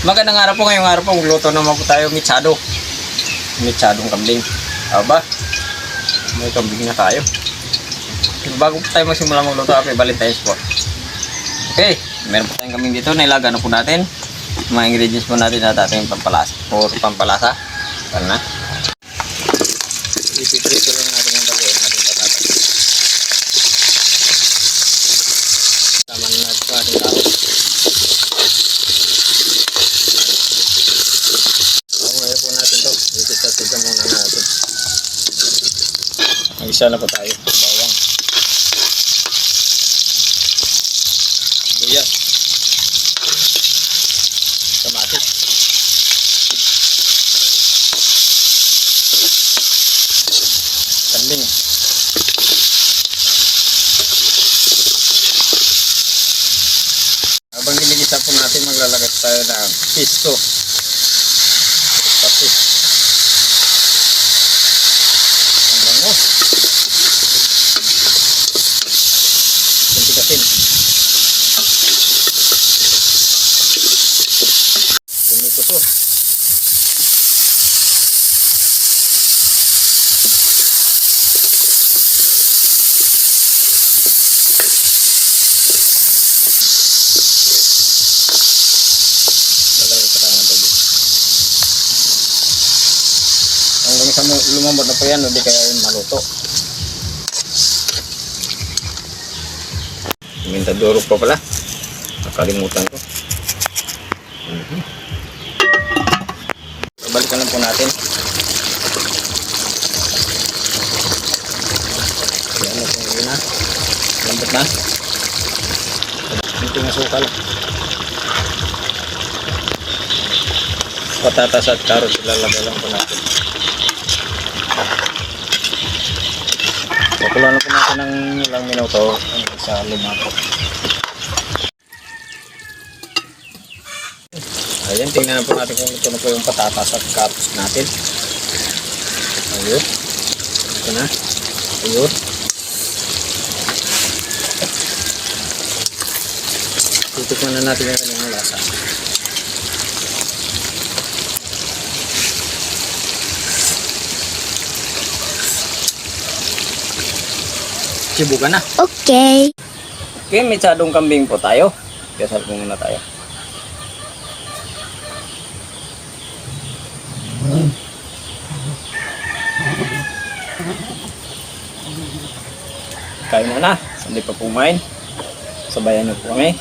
Magandang araw po, ngayong araw po, magluto naman po tayo mitsado. Mitsadong kambing. Aba, may kambing na tayo. Bago po tayo magsimula magluto, happy Valentine's po. Okay, meron po tayong kambing dito, nailaga na po natin. Mga ingredients po natin at ating pampalasa. Or pampalasa. Tara na. Ipiprito lang natin yung bagoong natin patatas. Tama na natin po ating karot. Ngayon po natin to. Ipiprito muna natin. Mag-isa na po tayo. Bawang. Buyas. Kamatis. Kambing. Habang ginigisa po natin, maglalagay tayo ng pisto. Patis. Ang bango. Kunti-kasin. Tumikuso. Lumambot na po yan, hindi kaya yun maluto. Mintadoro pa pala, nakalimutan ko. Balikan lang po natin. Yan na po yun na. Lambot na. Ito nga sukal. Patatas at carrots ilalagay lang po natin. Pakulan na po natin ng ilang minuto sa lumapo. Ayan, tingnan po natin kung ito na po yung patatas at carrots natin. Ayun. Ito na. Ayun. Titikman na natin yung kanyang lasa. Sibukan na. Okay. Okay, may tsadong kambing po tayo. Kasal po muna tayo. Kain na na. Hindi pa pumain. Sabayan na po kami.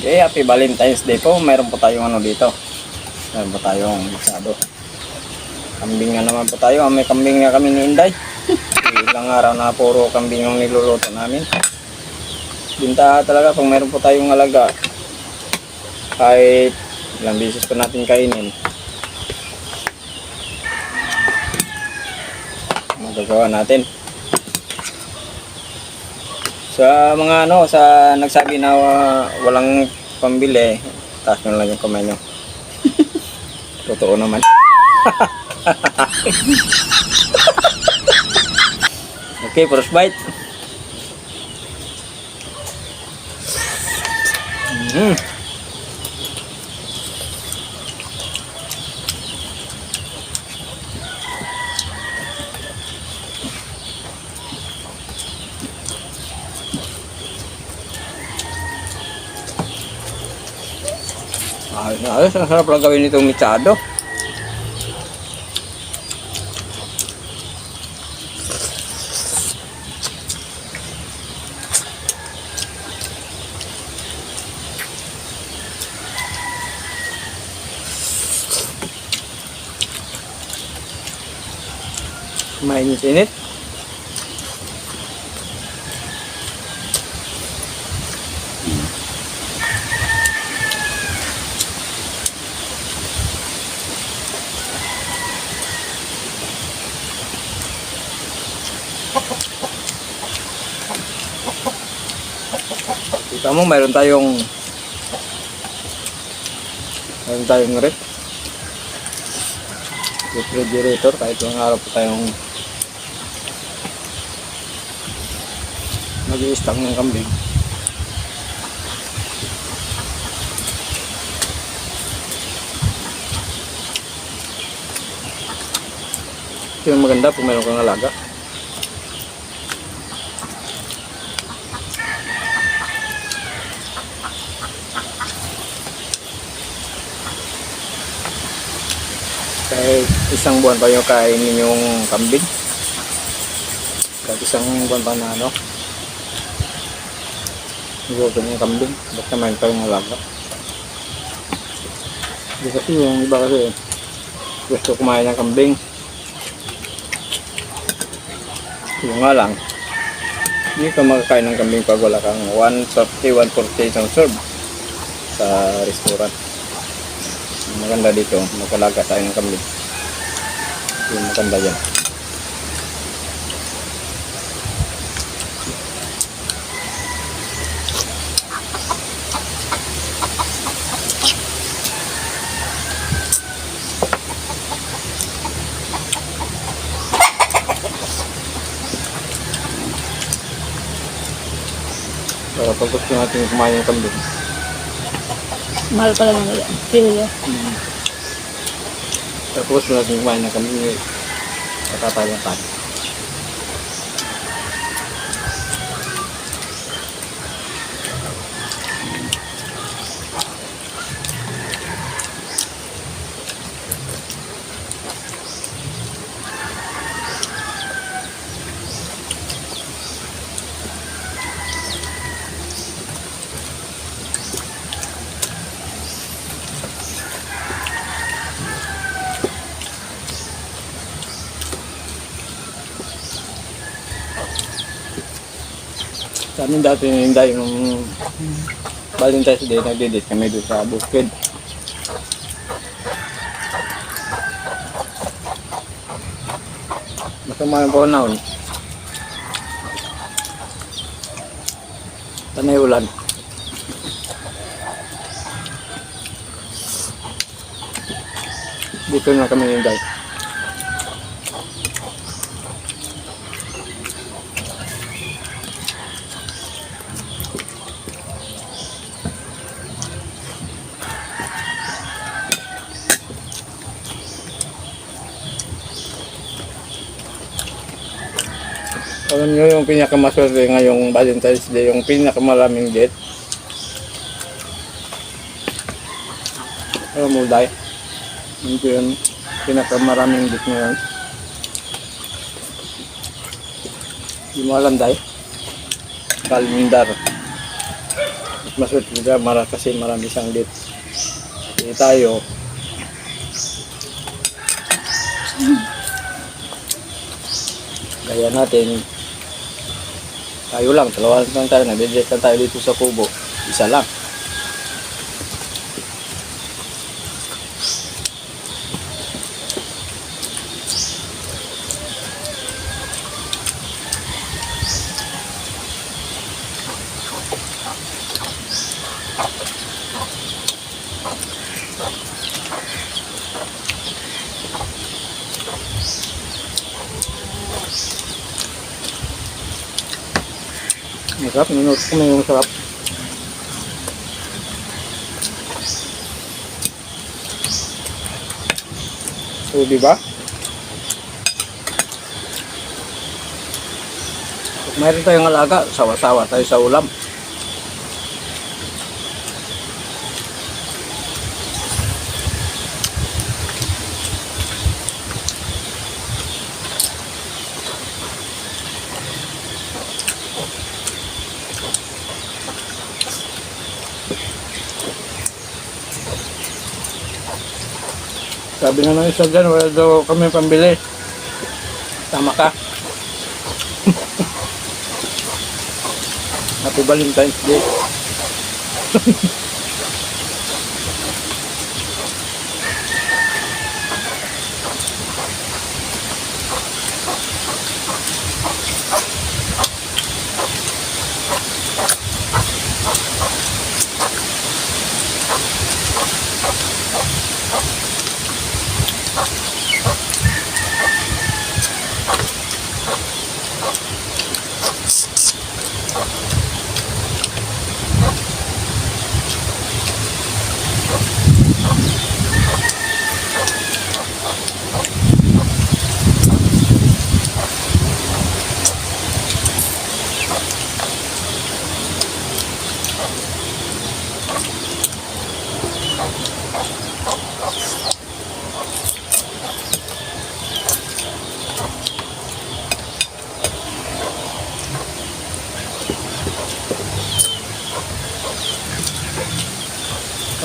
Okay, happy Valentine's Day po. Mayroon po tayong ano dito. Mayroon po tayong masyado. Kambing nga naman po tayo. May kambing nga kami ni Inday. Ilang araw na puro kambing yung niluluto namin. Binta talaga kung mayroon po tayong alaga. Kahit ilang beses po natin kainin. Magagawa natin. Sa mga ano, sa nagsabi na walang pambili, taas nyo lang yung kamay nyo. Totoo naman. Okay, first bite. Ayos, ang sarap lang gawin itong mitsado. Mainit-init. Kita mo, mayroon tayong rep. refrigerator kahit ilang araw po tayong mag-i-stock ng kambing. Ito yung maganda kung meron kang alaga. Kahit isang buwan pa yung kainin yung kambing. Kahit isang buwan pa na ano. Gutom yung kambing. Basta may pa yung alaga. Hindi kasi yung iba kasi gusto kumain ng kambing. Yung nga lang, hindi ka makakain ng kambing pag wala kang 140 isang serve sa restaurant. Ang maganda dito, magkalaga tayo ng kambing. Yung maganda yan. Para pag gusto natin kumain ng kambing. Mahal pala ng kilo. Tapos gusto natin kumain ng kambing, patatayan tayo. Sa amin dati hindi yung Valentine's Day, nagdidate kami doon sa bukid. Masama yung panahon. Panay ulan. Dito na kami hinday. Alam nyo yung pinakamaswerte ngayong Valentine's Day, yung pinakamaraming date. Alam mo, Day? Ito yung pinakamaraming date ngayon. Hindi mo alam, Day? Kalmindar. Maswerte ka kasi marami siyang date. Hindi tayo. Kaya natin, tayo lang, dalawa lang tayo, nag-date lang tayo dito sa Kubo. Isa lang. Masarap, minut ko na yung sarap. So, diba? Kung mayroon tayong alaga, sawa-sawa tayo sa ulam. Sabi nga ng isa dyan, wala daw kami pambili. Tama ka. Happy Valentine's Day.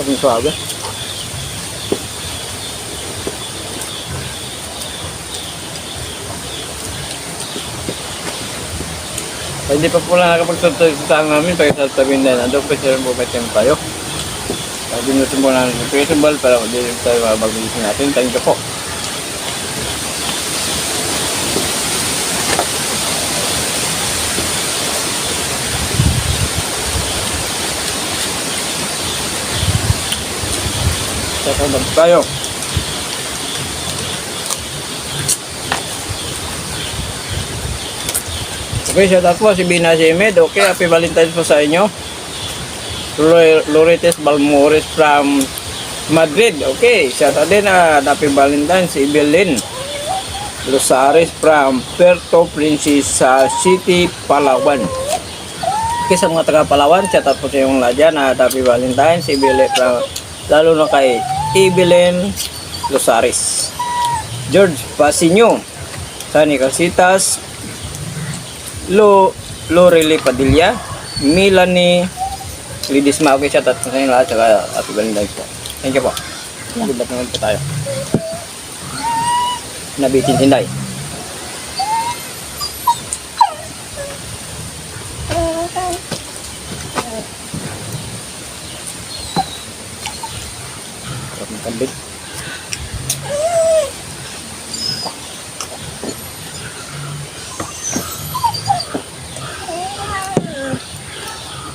Laging suwabe. Hindi pa po lang nakapagsalita namin pag sa tabi na nandun pa siya rin bumitin tayo. Binutin po lang ng festival para hindi tayo mabagulisin natin. Thank you po. Sasabag tayo. Okay, shout out po si Bina Simed. Okay, happy Valentine's po sa inyo. Loretes Balmores from Madrid. Okay, shout out din happy Valentine's si Evelyn Losares from Puerto Princesa City, Palawan. Okay, sa mga taga Palawan, shout out po sa yung ladyan happy Valentine's si Evelyn from, lalo na kay Evelyn Losares. George Pasinyo, Sani Casitas, Lorely Padilla, Melanie Lidisma. Okay, shout out sa inyo lahat. Saka happy Valentine's po. Thank you po. Good luck naman po tayo. Nabitin Tinday. Sarap ng kambing.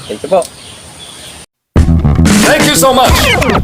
Thank you po. Thank you so much.